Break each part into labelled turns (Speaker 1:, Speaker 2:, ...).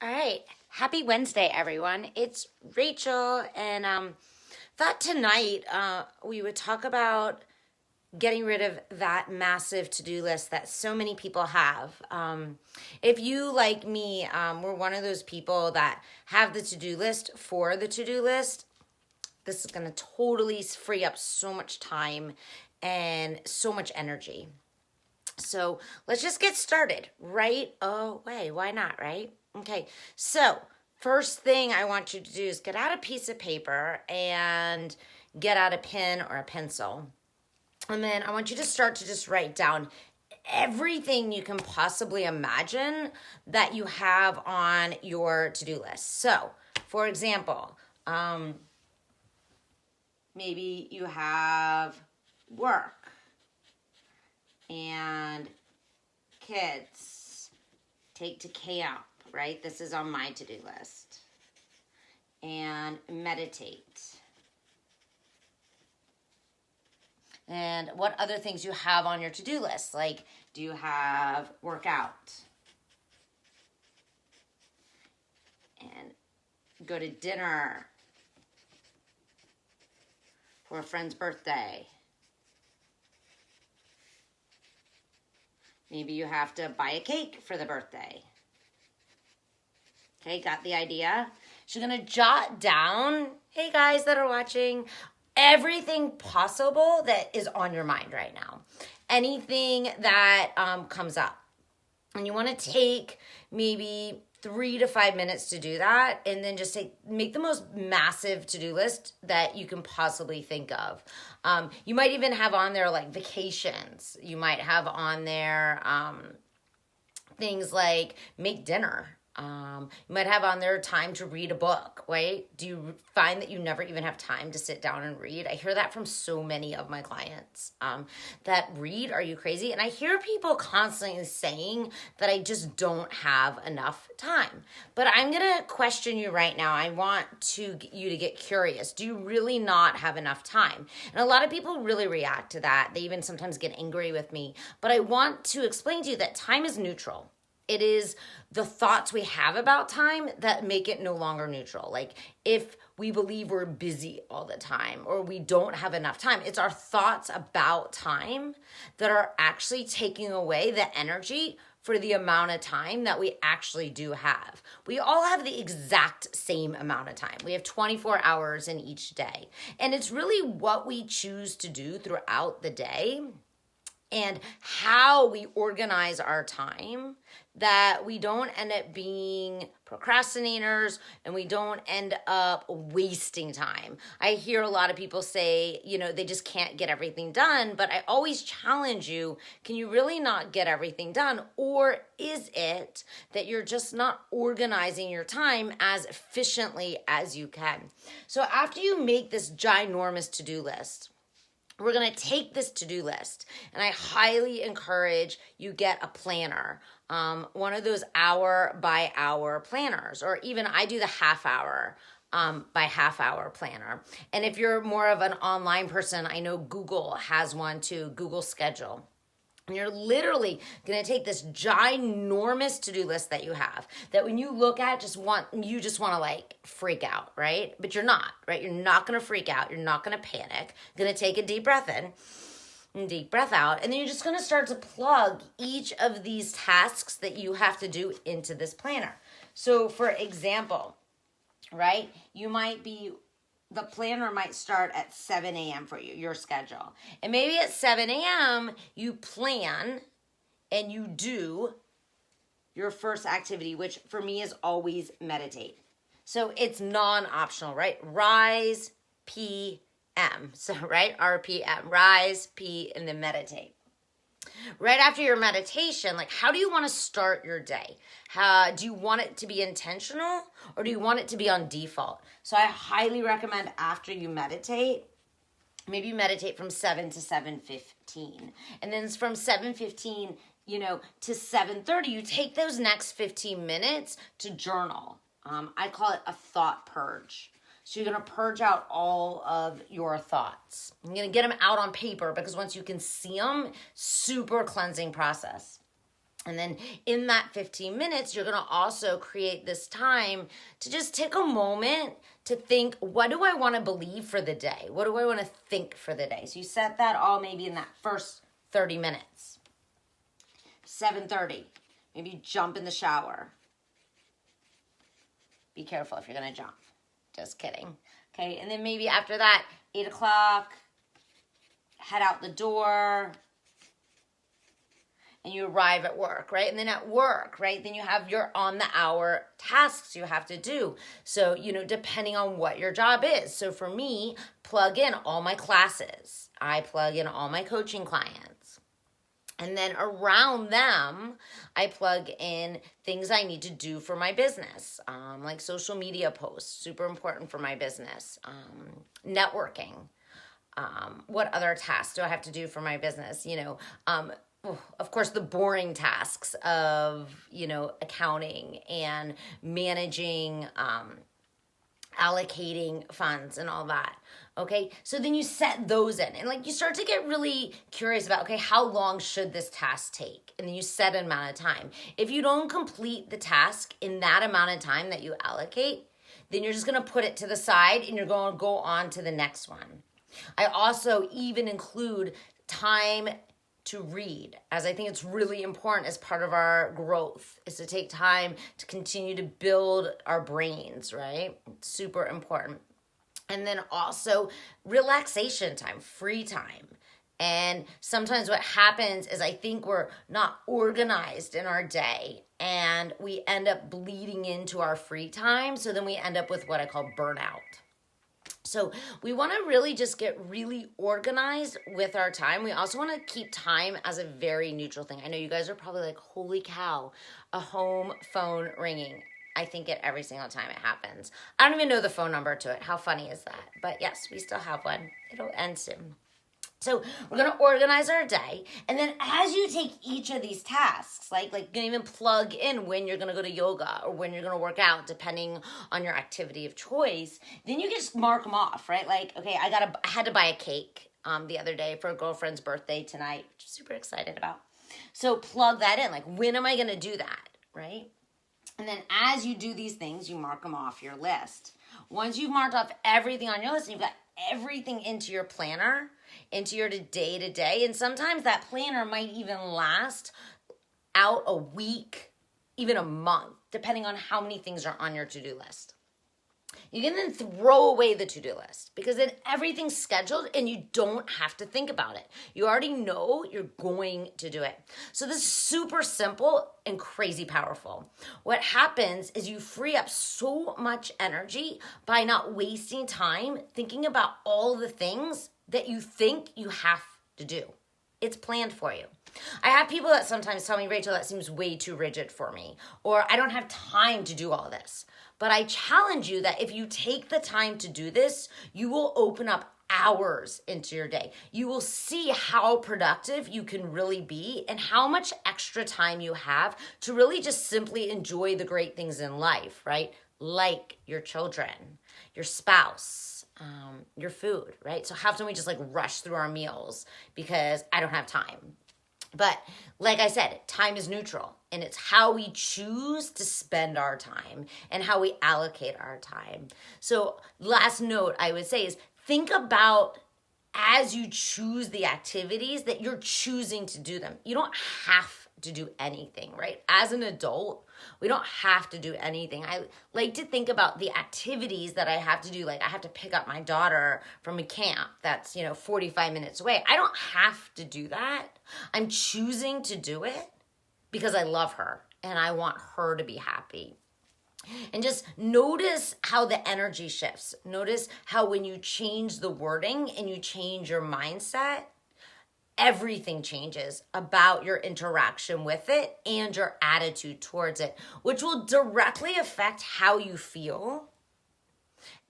Speaker 1: All right. Happy Wednesday, everyone. It's Rachel, and thought tonight we would talk about getting rid of that massive to-do list that so many people have. If you, like me, were one of those people that have the to-do list for the to-do list, this is going to totally free up so much time and so much energy. So let's just get started right away. Why not, right? Okay, so first thing I want you to do is get out a piece of paper and get out a pen or a pencil. And then I want you to start to just write down everything you can possibly imagine that you have on your to-do list. So, for example, maybe you have work and kids, take to camp, right? This is on my to-do list. And meditate. And what other things you have on your to-do list? Like, do you have workout? And go to dinner for a friend's birthday. Maybe you have to buy a cake for the birthday. Okay, got the idea? So you're going to jot down, hey guys that are watching, everything possible that is on your mind right now. Anything that comes up. And you want to take maybe 3 to 5 minutes to do that, and then just make the most massive to-do list that you can possibly think of. You might even have on there like vacations. You might have on there things like make dinner. You might have on there time to read a book, right? Do you find that you never even have time to sit down and read? I hear that from so many of my clients that read, are you crazy? And I hear people constantly saying that I just don't have enough time. But I'm going to question you right now. I want you to get curious. Do you really not have enough time? And a lot of people really react to that. They even sometimes get angry with me. But I want to explain to you that time is neutral. It is the thoughts we have about time that make it no longer neutral. Like if we believe we're busy all the time or we don't have enough time, it's our thoughts about time that are actually taking away the energy for the amount of time that we actually do have. We all have the exact same amount of time. We have 24 hours in each day. And it's really what we choose to do throughout the day and how we organize our time that we don't end up being procrastinators and we don't end up wasting time. I hear a lot of people say, they just can't get everything done, but I always challenge you, can you really not get everything done? Or is it that you're just not organizing your time as efficiently as you can? So after you make this ginormous to-do list, we're going to take this to-do list, and I highly encourage you get a planner, one of those hour by hour planners, or even I do the half hour by half hour planner. And if you're more of an online person, I know Google has one too, Google Schedule. And you're literally going to take this ginormous to-do list that you have that when you look at you just want to like freak out, right? But you're not, right? You're not going to freak out. You're not going to panic. You're going to take a deep breath in and deep breath out. And then you're just going to start to plug each of these tasks that you have to do into this planner. So for example, right, the planner might start at 7 a.m. for you, your schedule. And maybe at 7 a.m. you plan and you do your first activity, which for me is always meditate. So it's non-optional, right? Rise, P.M. So, right? RPM. Rise, P, and then meditate. Right after your meditation, like how do you want to start your day? Do you want it to be intentional or do you want it to be on default? So I highly recommend after you meditate, maybe you meditate from 7 to 7:15. And then from 7:15, to 7:30, you take those next 15 minutes to journal. I call it a thought purge. So you're going to purge out all of your thoughts. You're going to get them out on paper because once you can see them, super cleansing process. And then in that 15 minutes, you're going to also create this time to just take a moment to think, what do I want to believe for the day? What do I want to think for the day? So you set that all maybe in that first 30 minutes. 7:30, maybe you jump in the shower. Be careful if you're going to jump. Just kidding. Okay, and then maybe after that, 8 o'clock, head out the door, and you arrive at work, right? And then at work, right, then you have your on-the-hour tasks you have to do. So, depending on what your job is. So for me, plug in all my classes. I plug in all my coaching clients. And then around them, I plug in things I need to do for my business, like social media posts, super important for my business, networking. What other tasks do I have to do for my business? Of course, the boring tasks of, accounting and managing, allocating funds and all that. Okay, so then you set those in and you start to get really curious about, okay, how long should this task take? And then you set an amount of time. If you don't complete the task in that amount of time that you allocate, then you're just going to put it to the side and you're going to go on to the next one. I also even include time to read, as I think it's really important as part of our growth, is to take time to continue to build our brains, right? It's super important. And then also relaxation time, free time. And sometimes what happens is I think we're not organized in our day and we end up bleeding into our free time. So then we end up with what I call burnout. So we want to really just get really organized with our time. We also want to keep time as a very neutral thing. I know you guys are probably like, holy cow, a home phone ringing. I think it every single time it happens. I don't even know the phone number to it. How funny is that? But yes, we still have one. It'll end soon. So we're going to organize our day. And then as you take each of these tasks, like you can even plug in when you're going to go to yoga or when you're going to work out, depending on your activity of choice, then you just mark them off, right? Like, okay, I had to buy a cake the other day for a girlfriend's birthday tonight, which I'm super excited about. So plug that in. Like, when am I going to do that, right? And then as you do these things, you mark them off your list. Once you've marked off everything on your list, and you've got everything into your planner, into your day-to-day, and sometimes that planner might even last out a week, even a month, depending on how many things are on your to-do list. You can then throw away the to-do list because then everything's scheduled and you don't have to think about it. You already know you're going to do it. So this is super simple and crazy powerful. What happens is you free up so much energy by not wasting time thinking about all the things that you think you have to do. It's planned for you. I have people that sometimes tell me, Rachel, that seems way too rigid for me, or I don't have time to do all this. But I challenge you that if you take the time to do this, you will open up hours into your day. You will see how productive you can really be and how much extra time you have to really just simply enjoy the great things in life, right? Like your children, your spouse, your food, right? So how often we just rush through our meals because I don't have time. But like I said, time is neutral, and it's how we choose to spend our time and how we allocate our time. So last note I would say is think about as you choose the activities that you're choosing to do them. You don't have to do anything, right? As an adult, we don't have to do anything. I like to think about the activities that I have to do. Like I have to pick up my daughter from a camp that's, 45 minutes away. I don't have to do that. I'm choosing to do it because I love her and I want her to be happy. And just notice how the energy shifts. Notice how when you change the wording and you change your mindset, everything changes about your interaction with it and your attitude towards it, which will directly affect how you feel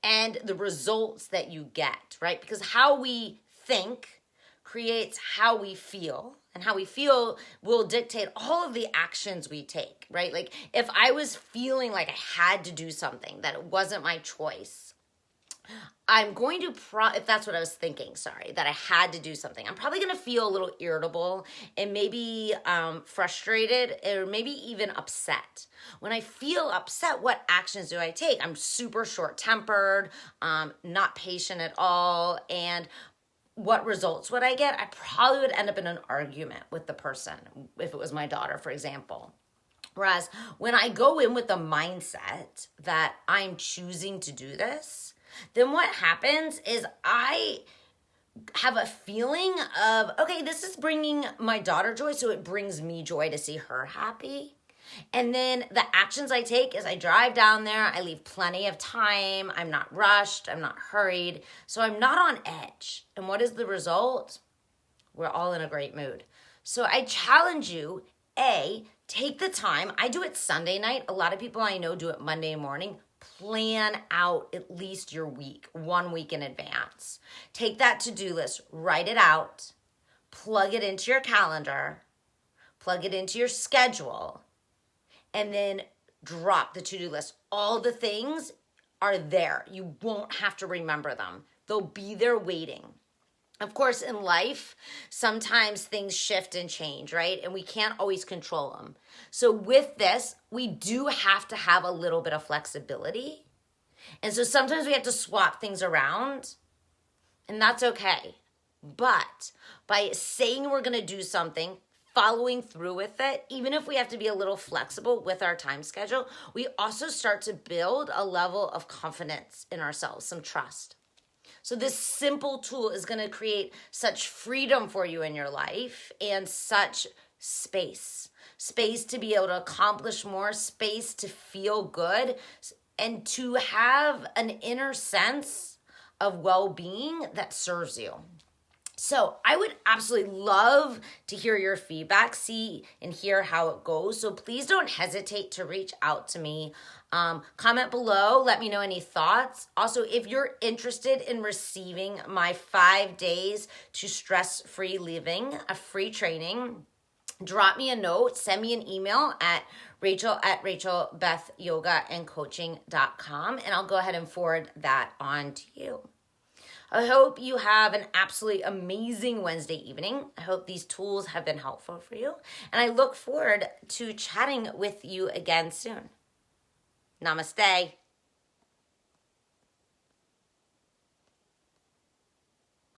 Speaker 1: and the results that you get, right? Because how we think creates how we feel, and how we feel will dictate all of the actions we take, right? Like if I was feeling like I had to do something, that it wasn't my choice, I'm going to, if that's what I was thinking, sorry, that I had to do something, I'm probably going to feel a little irritable and maybe frustrated or maybe even upset. When I feel upset, what actions do I take? I'm super short-tempered, not patient at all, and what results would I get? I probably would end up in an argument with the person, if it was my daughter, for example. Whereas when I go in with the mindset that I'm choosing to do this, then what happens is I have a feeling of, okay, this is bringing my daughter joy, so it brings me joy to see her happy. And then the actions I take is I drive down there, I leave plenty of time, I'm not rushed, I'm not hurried, so I'm not on edge. And what is the result? We're all in a great mood. So I challenge you, A, take the time. I do it Sunday night. A lot of people I know do it Monday morning. Plan out at least your week, 1 week in advance. Take that to-do list, write it out, plug it into your calendar, plug it into your schedule, and then drop the to-do list. All the things are there. You won't have to remember them. They'll be there waiting. Of course, in life, sometimes things shift and change, right? And we can't always control them. So with this, we do have to have a little bit of flexibility. And so sometimes we have to swap things around, and that's okay. But by saying we're going to do something, following through with it, even if we have to be a little flexible with our time schedule, we also start to build a level of confidence in ourselves, some trust. So this simple tool is going to create such freedom for you in your life and such space to be able to accomplish more, space to feel good, and to have an inner sense of well-being that serves you. So I would absolutely love to hear your feedback, see and hear how it goes. So please don't hesitate to reach out to me. Comment below, let me know any thoughts. Also, if you're interested in receiving my 5 days to stress-free living, a free training, drop me a note, send me an email at rachel@rachelbethyogaandcoaching.com, and I'll go ahead and forward that on to you. I hope you have an absolutely amazing Wednesday evening. I hope these tools have been helpful for you, and I look forward to chatting with you again soon. Namaste.